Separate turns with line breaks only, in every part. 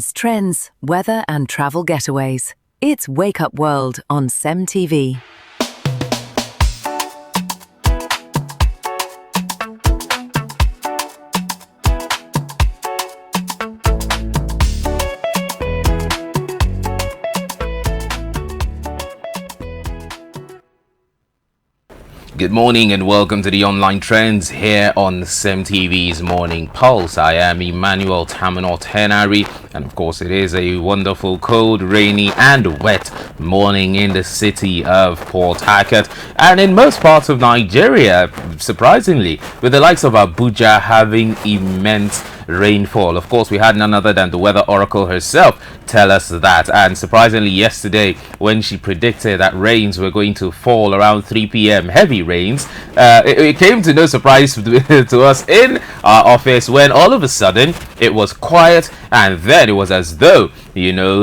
headlines, trends, weather and travel getaways. It's Wake Up World on CEMTV.
Good morning and welcome to the online trends here on CEMTV's Morning Pulse. I am Emmanuel Tenari, and of course it is a wonderful, cold, rainy and wet morning in the city of Port Harcourt and in most parts of Nigeria, surprisingly, with the likes of Abuja having immense rainfall. Of course, we had none other than the weather oracle herself tell us that, and surprisingly yesterday when she predicted that rains were going to fall around 3 p.m. heavy rains, it came to no surprise to us in our office when all of a sudden it was quiet, and then it was as though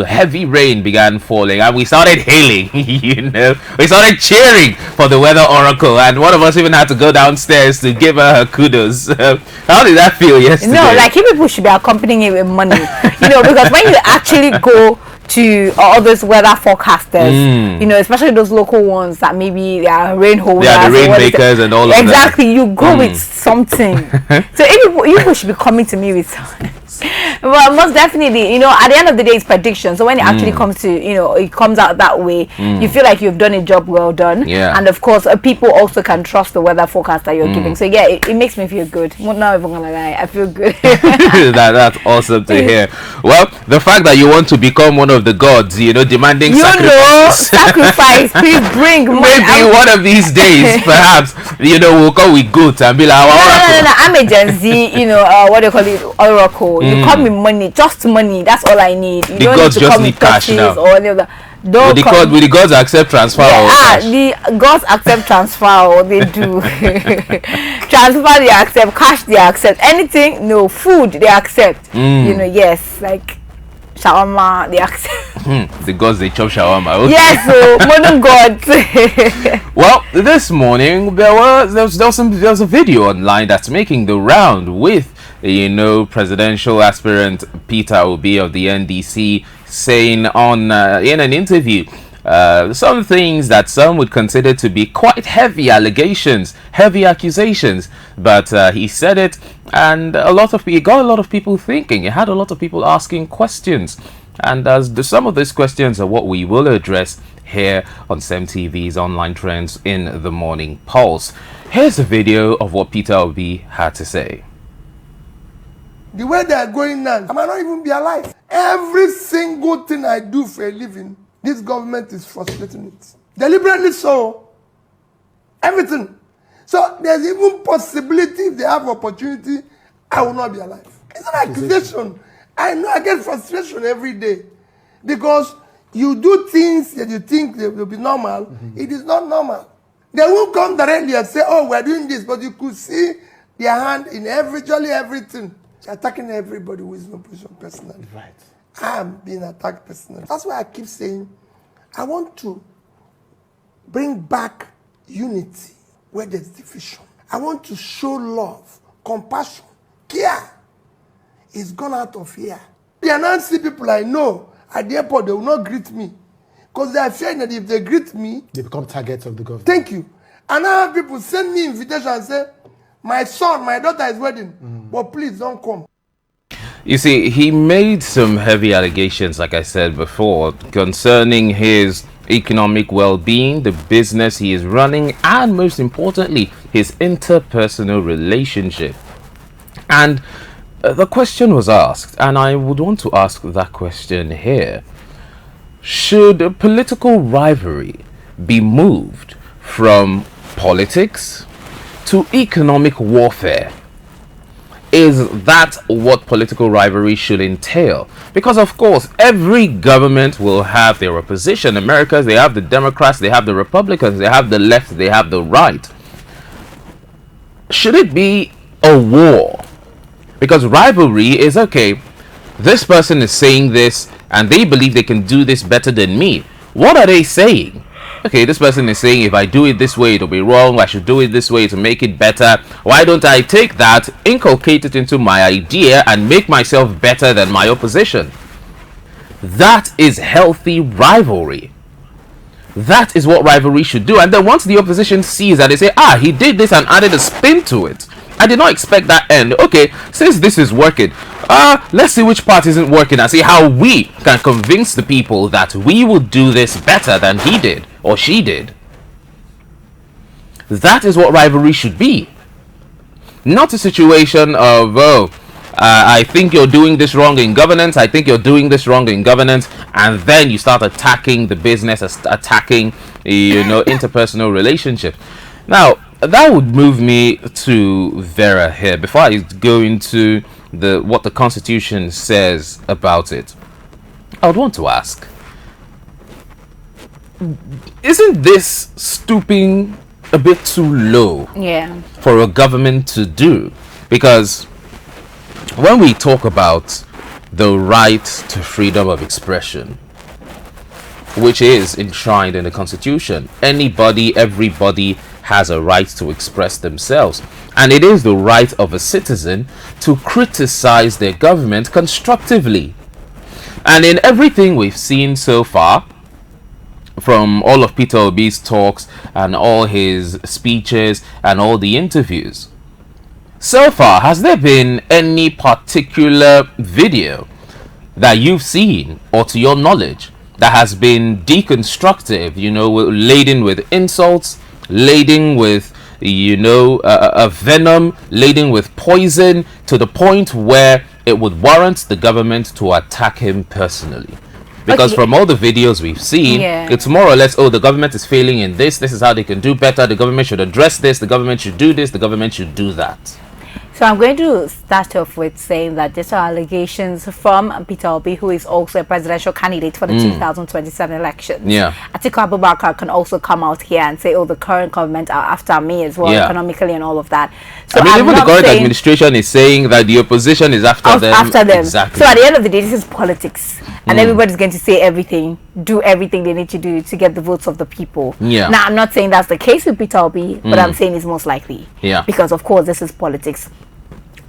heavy rain began falling and we started hailing. We started cheering for the weather oracle, and one of us even had to go downstairs to give her kudos. How did that feel yesterday?
No, like people should be accompanying it with money, because when you actually go to all those weather forecasters, especially those local ones that maybe they are rain holders,
the rainmakers and all of that.
Exactly, you go with something. So you people should be coming to me with something. Well, most definitely, at the end of the day, it's prediction. So when it actually comes to, it comes out that way, you feel like you've done a job well done.
Yeah.
And of course, people also can trust the weather forecast that you're giving. So yeah, it makes me feel good. I'm not even gonna lie, I feel good.
That's awesome to hear. Well, the fact that you want to become one of the gods, demanding
sacrifice, please bring money.
Maybe one of these days, perhaps, we'll come with goats and be like,
no, I'm a Gen Z, what do you call it, oracle. You come with money, just money. That's all I need. You
the gods just need cash now.
Or any of the,
will the gods accept transfer?
The gods accept transfer, they do. Transfer they accept, cash they accept, anything, no, food they accept. Yes, like shawarma they accept.
The gods, they chop shawarma. Okay.
Yes, so modern gods.
Well, this morning there was a video online that's making the round with presidential aspirant Peter Obi of the NDC saying on in an interview some things that some would consider to be quite heavy allegations, heavy accusations, but he said it, and it got a lot of people thinking. It had a lot of people asking questions, and some of these questions are what we will address here on CEMTV's online trends in the Morning Pulse. Here's a video of what Peter Obi had to say.
The way they are going now, I might not even be alive. Every single thing I do for a living, this government is frustrating it. Deliberately so. Everything. So there's even possibility if they have opportunity, I will not be alive. It's an accusation. I know I get frustration every day. Because you do things that you think they will be normal. It is not normal. They won't come directly and say, oh, we're doing this. But you could see their hand in everything. Attacking everybody who is in opposition personally.
Right.
I'm being attacked personally. That's why I keep saying I want to bring back unity where there's division. I want to show love, compassion, care. It's gone out of here. The Anansi people I know at the airport, they will not greet me. Because they are fearing that if they greet me,
they become targets of the government.
Thank you. And I have people send me invitation and say, my daughter is wedding, but please don't come.
You see, he made some heavy allegations, like I said before, concerning his economic well-being, the business he is running, and most importantly, his interpersonal relationship. And the question was asked, and I would want to ask that question here. Should political rivalry be moved from politics to economic warfare? Is that what political rivalry should entail? Because of course every government will have their opposition. America, they have the Democrats, they have the Republicans, they have the left, they have the right. Should it be a war? Because rivalry is, okay, this person is saying this and they believe they can do this better than me. What are they saying? Okay, this person is saying if I do it this way, it'll be wrong. I should do it this way to make it better. Why don't I take that, inculcate it into my idea, and make myself better than my opposition? That is healthy rivalry. That is what rivalry should do. And then once the opposition sees that, they say, he did this and added a spin to it. I did not expect that end. Okay, since this is working, let's see which part isn't working and see how we can convince the people that we will do this better than he did or she did. That is what rivalry should be. Not a situation of, I think you're doing this wrong in governance, I think you're doing this wrong in governance, and then you start attacking the business, attacking, interpersonal relationships. Now, that would move me to Vera here, before I go into what the Constitution says about it. I would want to ask, isn't this stooping a bit too low for a government to do? Because when we talk about the right to freedom of expression, which is enshrined in the Constitution, everybody has a right to express themselves, and it is the right of a citizen to criticize their government constructively. And in everything we've seen so far, from all of Peter Obi's talks and all his speeches and all the interviews, so far, has there been any particular video that you've seen, or to your knowledge, that has been deconstructive, laden with insults, laden with, a venom, laden with poison, to the point where it would warrant the government to attack him personally? Because from all the videos we've seen, it's more or less, the government is failing in this is how they can do better, the government should address this, the government should do this, the government should do that.
So I'm going to start off with saying that these are allegations from Peter Obi, who is also a presidential candidate for the 2027 elections. Atiku Abubakar can also come out here and say, the current government are after me as well, economically and all of that. So
even the current administration is saying that the opposition is after them.
Exactly. So at the end of the day, this is politics. And everybody's going to say everything, do everything they need to do to get the votes of the people. Now, I'm not saying that's the case with Peter Obi, but I'm saying it's most likely. Because, of course, this is politics.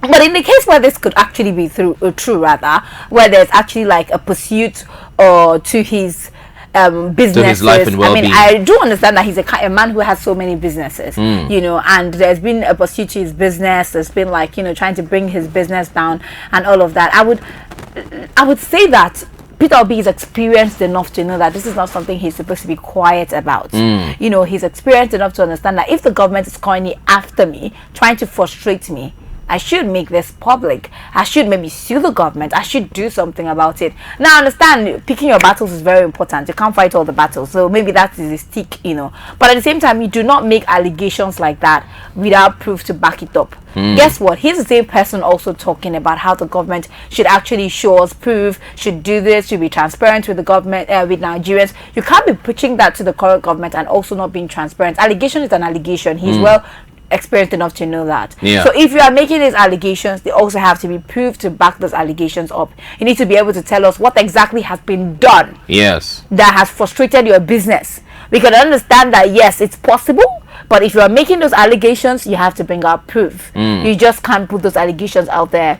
But in the case where this could actually be true, where there's actually like a pursuit to his businesses,
to his life and well-being.
I do understand that he's a man who has so many businesses, and there's been a pursuit to his business. There's been like, trying to bring his business down and all of that. I would say that Peter Obi is experienced enough to know that this is not something he's supposed to be quiet about. He's experienced enough to understand that if the government is currently after me, trying to frustrate me, I should make this public. I should maybe sue the government. I should do something about it. Now, I understand picking your battles is very important. You can't fight all the battles. So maybe that is a stick, But at the same time, you do not make allegations like that without proof to back it up. Guess what? He's the same person also talking about how the government should actually show us proof, should do this, should be transparent with the government, with Nigerians. You can't be preaching that to the current government and also not being transparent. Allegation is an allegation. He's well experienced enough to know that. So if you are making these allegations, they also have to be proved to back those allegations up. You need to be able to tell us what exactly has been done that has frustrated your business. We can understand that, yes, it's possible, but if you are making those allegations, you have to bring out proof. You just can't put those allegations out there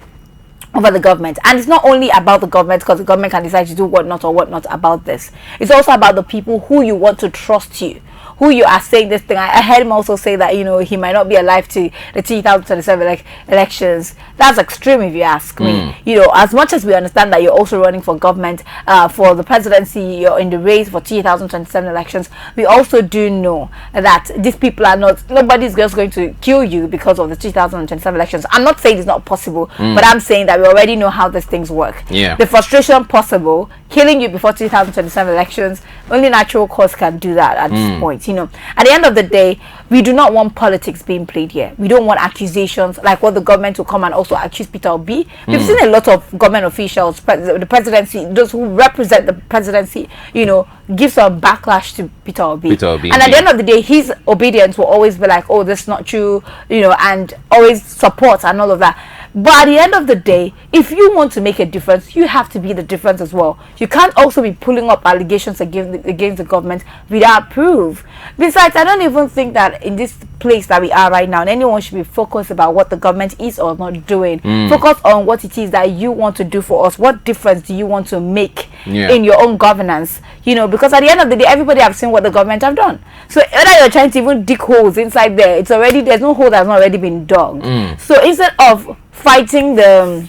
over the government. And it's not only about the government, because the government can decide to do what not about this. It's also about the people who you want to trust you, who you are saying this thing. I heard him also say that, he might not be alive to the 2027 elections. That's extreme if you ask me. As much as we understand that you're also running for government, for the presidency, you're in the race for 2027 elections, we also do know that these people are nobody's just going to kill you because of the 2027 elections. I'm not saying it's not possible, but I'm saying that we already know how these things work. The frustration possible, killing you before 2027 elections, only natural cause can do that at this point. At the end of the day, we do not want politics being played here. We don't want accusations like what the government will come and also accuse Peter Obi. We've seen a lot of government officials, the presidency, those who represent the presidency, give some backlash to Peter Obi. And at the end of the day, his obedience will always be like, this is not true, and always support and all of that. But at the end of the day, if you want to make a difference, you have to be the difference as well. You can't also be pulling up allegations against the government without proof. Besides, I don't even think that in this place that we are right now, anyone should be focused about what the government is or not doing. Focus on what it is that you want to do for us. What difference do you want to make in your own governance, you know, because at the end of the day, everybody have seen what the government have done. So whether you're trying to even dig holes inside there, it's already, there's no hole that's not already been dug. So instead of fighting the,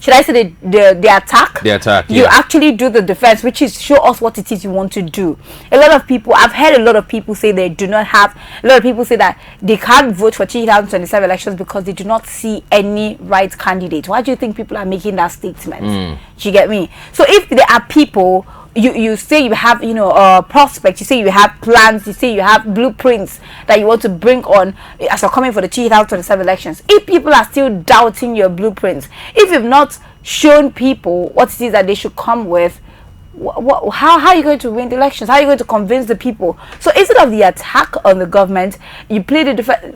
should I say the attack? The attack, you actually do the defense, which is show us what it is you want to do. A lot of people, I've heard a lot of people say they do not have, a lot of people say that they can't vote for 2027 elections because they do not see any right candidate. Why do you think people are making that statement? Do you get me? So if there are people, you say you have, you know, prospects, you say you have plans, you say you have blueprints that you want to bring on as you're coming for the 2027 elections. If people are still doubting your blueprints, if you've not shown people what it is that they should come with, how are you going to win the elections? How are you going to convince the people? So instead of the attack on the government, you play the defense.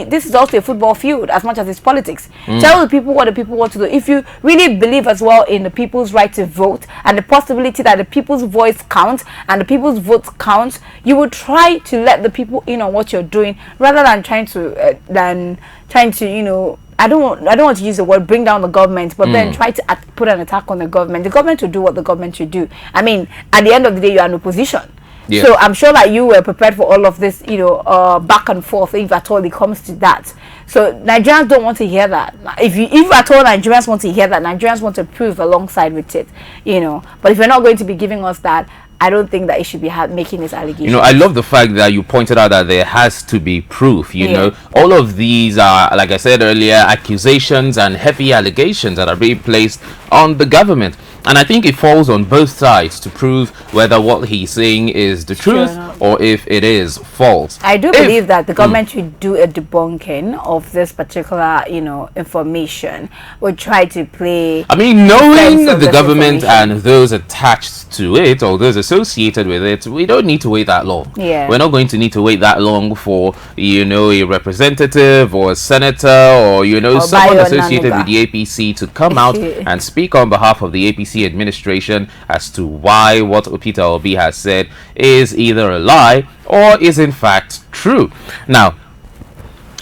This is also a football field as much as it's politics. Tell the people what the people want to do. If you really believe as well in the people's right to vote and the possibility that the people's voice counts and the people's votes count, you will try to let the people in on what you're doing rather than trying to you know, I don't want to use the word bring down the government, but then try to put an attack on the government. The government will do what the government should do. I mean, at the end of the day, you are in opposition. So I'm sure that you were prepared for all of this, you know, back and forth, if at all it comes to that. So Nigerians don't want to hear that. If at all Nigerians want to hear that, Nigerians want to prove alongside with it, you know. But if you're not going to be giving us that, I don't think that it should be making this allegation.
You know, I love the fact that you pointed out that there has to be proof. You know, all of these are, like I said earlier, accusations and heavy allegations that are being placed on the government. And I think it falls on both sides to prove whether what he's saying is the truth or if it is false.
I do believe that the government should do a debunking of this particular, you know, information. We'll try to play.
I mean, knowing the government and those attached to it or those associated with it, we don't need to wait that long. We're not going to need to wait that long for, you know, a representative or a senator or, you know, someone associated with the APC to come out and speak on behalf of the APC administration as to why what Peter Obi has said is either a lie or is in fact true. Now,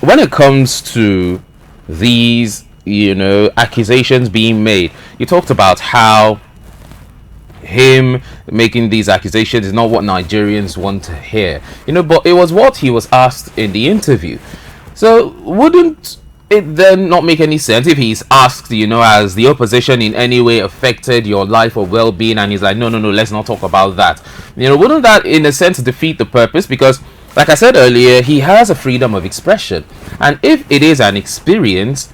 when it comes to these, you know, accusations being made, you talked about how him making these accusations is not what Nigerians want to hear, you know, but it was what he was asked in the interview. So wouldn't it then not make any sense if he's asked, you know, has the opposition in any way affected your life or well-being, and he's like, no, let's not talk about that? You know, wouldn't that in a sense defeat the purpose? Because like I said earlier, he has a freedom of expression, and if it is an experience,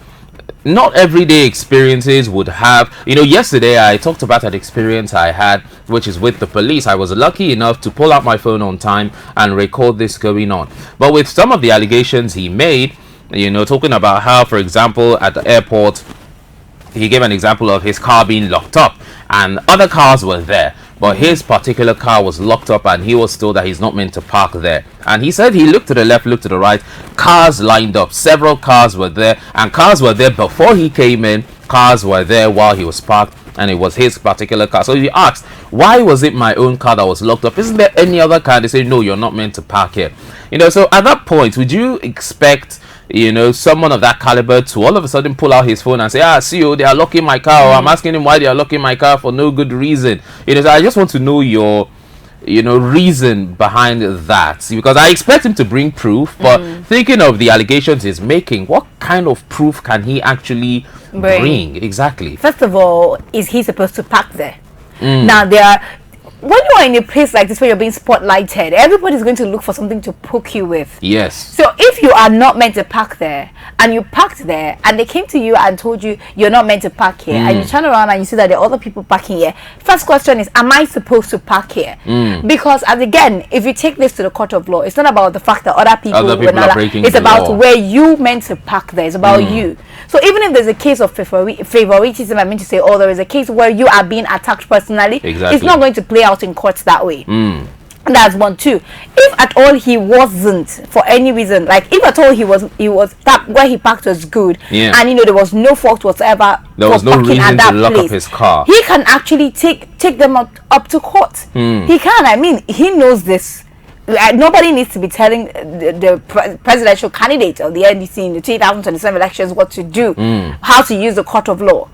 not everyday experiences would have, you know, yesterday I talked about an experience I had, which is with the police. I was lucky enough to pull out my phone on time and record this going on. But with some of the allegations he made, you know, talking about how, for example, at the airport, he gave an example of his car being locked up and other cars were there, but his particular car was locked up and he was told that he's not meant to park there. And he said he looked to the left, looked to the right, cars lined up, several cars were there, and cars were there before he came in, cars were there while he was parked, and it was his particular car. So he asked, why was it my own car that was locked up? Isn't there any other car? They say, no, you're not meant to park here. You know, so at that point, would you expect, you know, someone of that caliber to all of a sudden pull out his phone and say, CEO, they are locking my car, or I'm asking him why they are locking my car for no good reason? You know, so I just want to know your, you know, reason behind that, because I expect him to bring proof, but thinking of the allegations he's making, what kind of proof can he actually bring? Exactly.
First of all, is he supposed to park there? Now, when you are in a place like this where you're being spotlighted, everybody's going to look for something to poke you with.
Yes.
So if you are not meant to park there and you parked there and they came to you and told you you're not meant to park here, and you turn around and you see that there are other people parking here, first question is, am I supposed to park here? Because, as again, if you take this to the court of law, it's not about the fact that other people
are breaking
it's
the
about
law.
where you meant to park there. It's about you. So even if there's a case of favoritism, I mean to say, there is a case where you are being attacked personally, it's not going to play out in court that way. That's one. Two, if at all he wasn't, for any reason, like if at all he was that where he parked was good, and you know there was no fault whatsoever,
there was no reason to lock up his car,
he can actually take them up to court. He can. I mean, he knows this. Nobody needs to be telling the presidential candidate of the NDC in the 2027 elections what to do, how to use the court of law.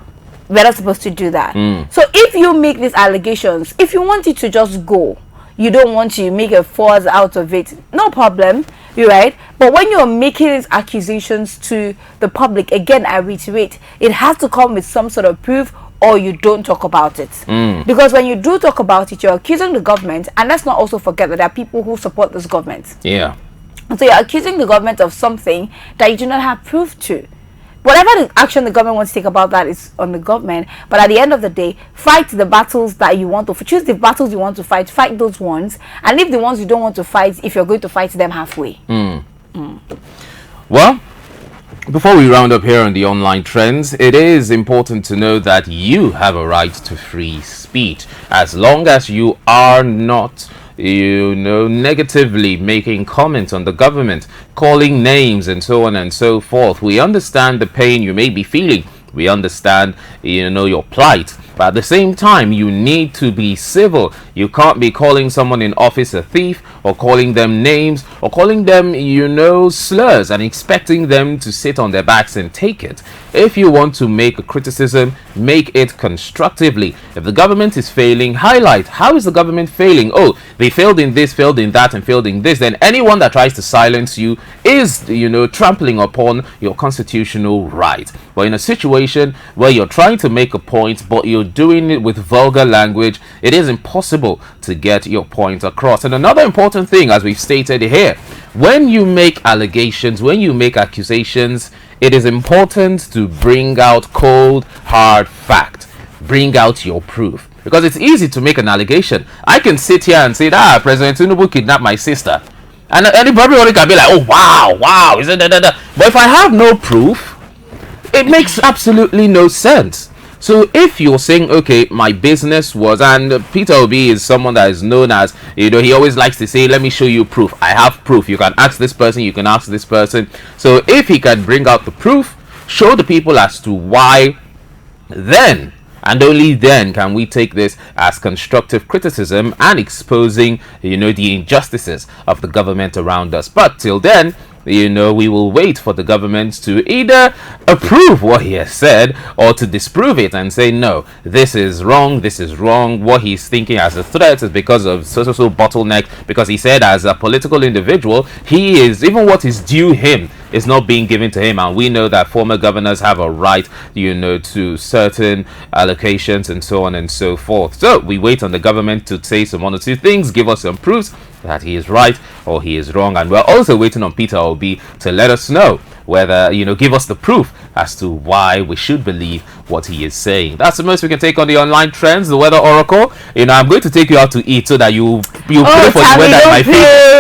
we're not supposed to do that. So if you make these allegations, if you want it to just go, you don't want to make a fuss out of it, no problem, you're right. But when you're making these accusations to the public, again, I reiterate, it has to come with some sort of proof, or you don't talk about it. Because when you do talk about it, you're accusing the government, and let's not also forget that there are people who support this government.
Yeah.
So you're accusing the government of something that you do not have proof to. Whatever the action the government wants to take about that is on the government. But at the end of the day, fight the battles that you want to choose. The battles you want to fight those ones, and leave the ones you don't want to fight, if you're going to fight them, halfway.
Well, before we round up here on the online trends, it is important to know that you have a right to free speech, as long as you are not negatively making comments on the government, calling names and so on and so forth. We understand the pain you may be feeling. We understand, your plight. But at the same time, you need to be civil. You can't be calling someone in office a thief, or calling them names, or calling them, slurs, and expecting them to sit on their backs and take it. If you want to make a criticism, make it constructively. If the government is failing, highlight how is the government failing. Oh, they failed in this, failed in that, and failed in this. Then anyone that tries to silence you is, trampling upon your constitutional right. But in a situation where you're trying to make a point, but you're doing it with vulgar language, it is impossible to get your point across. And another important thing, as we've stated here, when you make allegations, when you make accusations, it is important to bring out cold, hard fact. Bring out your proof. Because it's easy to make an allegation. I can sit here and say, President Tinubu kidnapped my sister. And everybody can be like, oh, wow. But if I have no proof, it makes absolutely no sense. So if you're saying, okay, my business was, and Peter Obi is someone that is known as, he always likes to say, let me show you proof. I have proof. You can ask this person, you can ask this person. So if he can bring out the proof, show the people as to why, then and only then can we take this as constructive criticism and exposing, the injustices of the government around us. But till then, we will wait for the government to either approve what he has said or to disprove it and say, no, this is wrong, what he's thinking as a threat is because of so bottleneck, because he said as a political individual, he is, even what is due him is not being given to him, and we know that former governors have a right, to certain allocations and so on and so forth. So we wait on the government to say some one or two things, give us some proofs that he is right or he is wrong, and we're also waiting on Peter Obi to let us know whether, give us the proof as to why we should believe what he is saying. That's the most we can take on the online trends, the weather oracle. I'm going to take you out to eat so that you pray for the weather at my feet.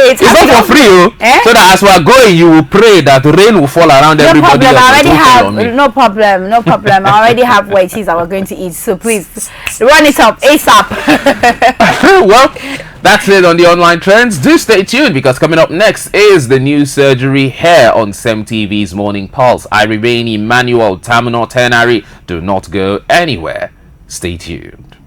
It's not for free, so that as we are going, you will pray that the rain will fall around everybody.
No problem. I already have what it is that we're going to eat, so please run it up ASAP.
Well, that's it on the online trends. Do stay tuned, because coming up next is the new surgery here on CEMTV's Morning Pulse. I remain Emmanuel Tamino Tenari. Do not go anywhere. Stay tuned.